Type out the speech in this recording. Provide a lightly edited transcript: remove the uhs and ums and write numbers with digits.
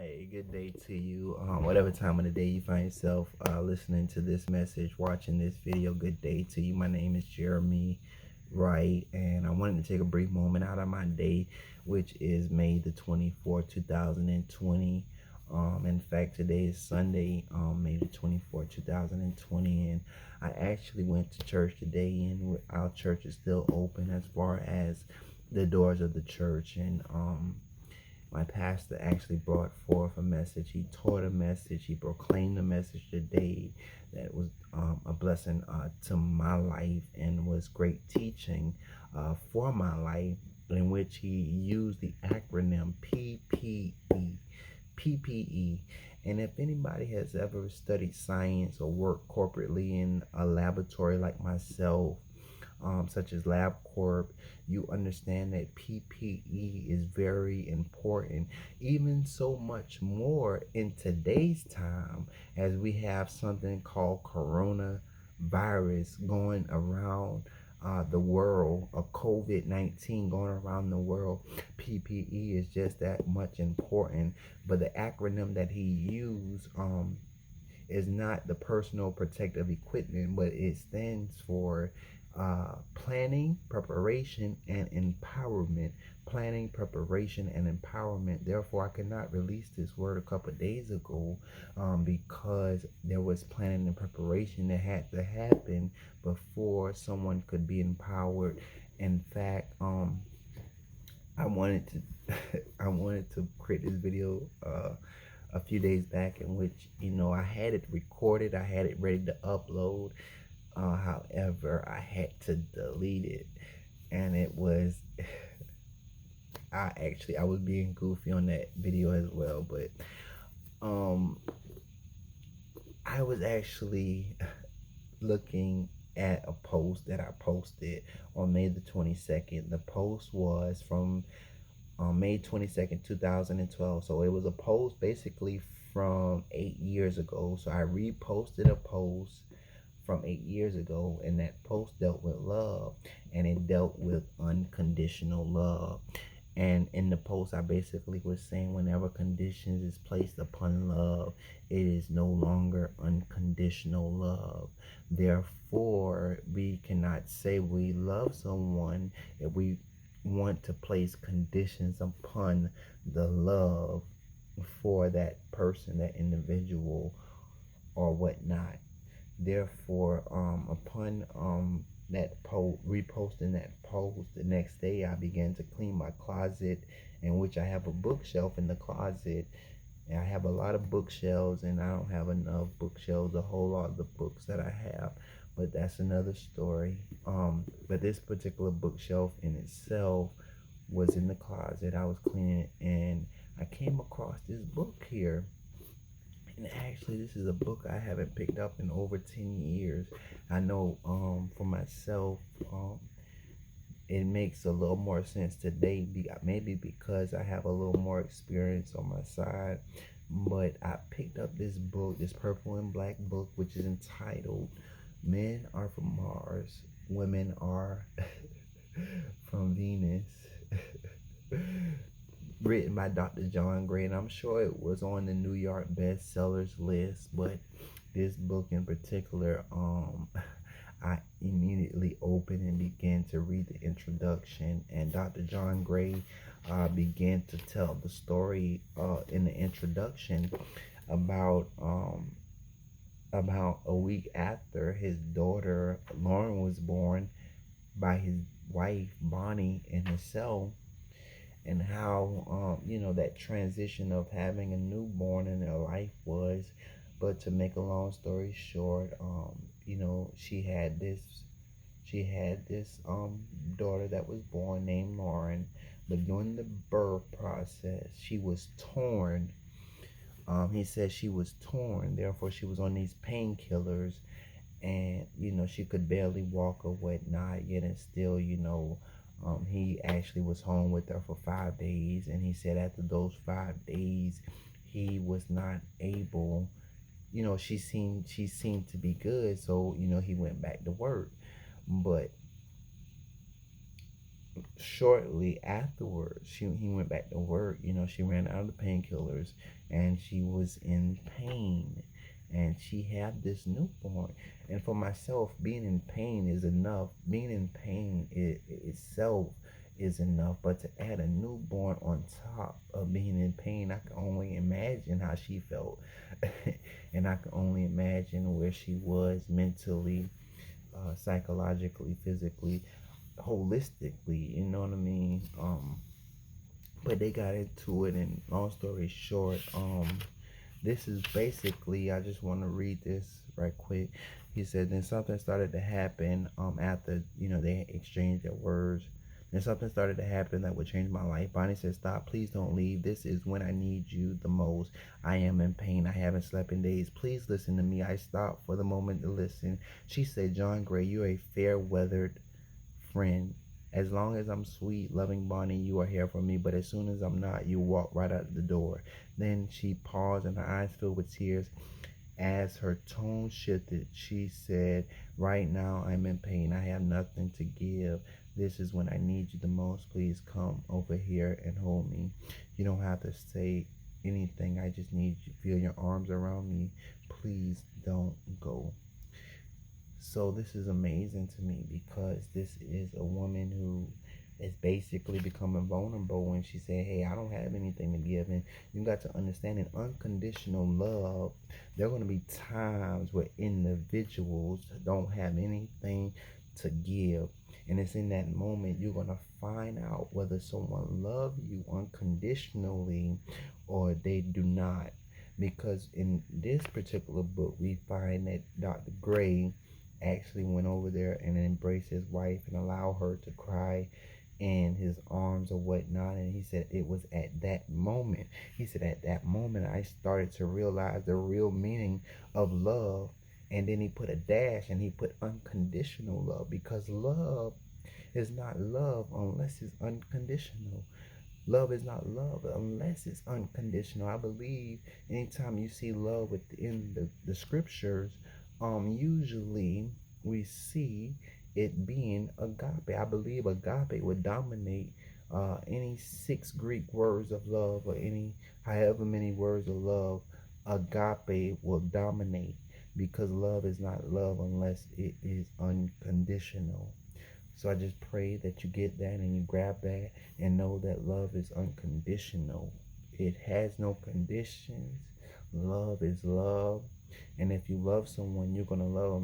Hey, good day to you. Whatever time of the day you find yourself listening to this message, watching this video, good day to you. My name is Jerrie'Me, right? And I wanted to take a brief moment out of my day, which is May the 24th, 2020. In fact, today is Sunday, May the 24th, 2020. And I actually went to church today, and our church is still open as far as the doors of the church. And my pastor actually brought forth a message. He taught a message. He proclaimed a message today that was a blessing to my life and was great teaching for my life, in which he used the acronym PPE. PPE. And if anybody has ever studied science or worked corporately in a laboratory like myself, such as LabCorp, you understand that PPE is very important, even so much more in today's time, as we have something called coronavirus going around the world, a COVID-19 going around the world. PPE is just that much important. But the acronym that he used is not the personal protective equipment, but it stands for planning, preparation, and empowerment. Planning, preparation, and empowerment. Therefore, I could not release this word a couple of days ago because there was planning and preparation that had to happen before someone could be empowered. In fact, I wanted to I wanted to create this video a few days back, in which I had it recorded, I had it ready to upload. However, I had to delete it, and it was I was being goofy on that video as well, but um I was actually looking at a post that I posted on May the 22nd. The post was from May 22nd, 2012. So it was a post basically from 8 years ago. So I reposted a post from 8 years ago, and that post dealt with love, and it dealt with unconditional love. And in the post, I basically was saying whenever conditions is placed upon love, it is no longer unconditional love. Therefore, we cannot say we love someone if we want to place conditions upon the love for that person, that individual, or whatnot. Therefore, upon that post, reposting that post, the next day I began to clean my closet, in which I have a bookshelf in the closet. And I have a lot of bookshelves, and I don't have enough bookshelves to hold all the books that I have. But that's another story. But this particular bookshelf in itself was in the closet. I was cleaning it, and I came across this book here. And actually, this is a book I haven't picked up in over 10 years. I know for myself, it makes a little more sense today, maybe because I have a little more experience on my side. But I picked up this book, this purple and black book, which is entitled Men Are From Mars, Women Are from Venus. Written by Dr. John Gray, and I'm sure it was on the New York bestsellers list. But this book in particular, I immediately opened and began to read the introduction, and Dr. John Gray began to tell the story in the introduction about a week after his daughter Lauren was born by his wife Bonnie in his cell, and how that transition of having a newborn in their life was. But to make a long story short, she had this daughter that was born named Lauren. But during the birth process, she was torn. He said she was torn, therefore she was on these painkillers, and she could barely walk or whatnot, yet and still, he actually was home with her for 5 days, and he said after those 5 days he was not able. She seemed to be good, so he went back to work. But shortly afterwards, he went back to work. She ran out of the painkillers, and she was in pain, and she had this newborn. And for myself, being in pain is enough. Being in pain itself is enough, but to add a newborn on top of being in pain, I can only imagine how she felt. And I can only imagine where she was mentally, psychologically, physically, holistically, you know what I mean? But they got into it, and long story short, this is basically, I just want to read this right quick. He said, then something started to happen after, they exchanged their words. Then something started to happen that would change my life. Bonnie said, stop, please don't leave. This is when I need you the most. I am in pain. I haven't slept in days. Please listen to me. I stopped for the moment to listen. She said, John Gray, you're a fair-weathered friend. As long as I'm sweet, loving Bonnie, you are here for me. But as soon as I'm not, you walk right out the door. Then she paused and her eyes filled with tears. As her tone shifted, she said, right now I'm in pain. I have nothing to give. This is when I need you the most. Please come over here and hold me. You don't have to say anything. I just need you to feel your arms around me. Please don't go. So this is amazing to me, because this is a woman who is basically becoming vulnerable when she said, hey, I don't have anything to give. And you got to understand, in unconditional love, there are going to be times where individuals don't have anything to give. And it's in that moment you're going to find out whether someone loves you unconditionally or they do not. Because in this particular book, we find that Dr. Gray actually went over there and embraced his wife and allowed her to cry in his arms or whatnot. And he said it was at that moment, at that moment I started to realize the real meaning of love. And then he put a dash and he put unconditional love, because love is not love unless it's unconditional. Love is not love unless it's unconditional. I believe anytime you see love within the scriptures, usually we see it being agape. I believe agape would dominate any 6 Greek words of love, or any however many words of love. Agape will dominate, because love is not love unless it is unconditional. So I just pray that you get that and you grab that and know that love is unconditional. It has no conditions. Love is love. And if you love someone, you're going to love them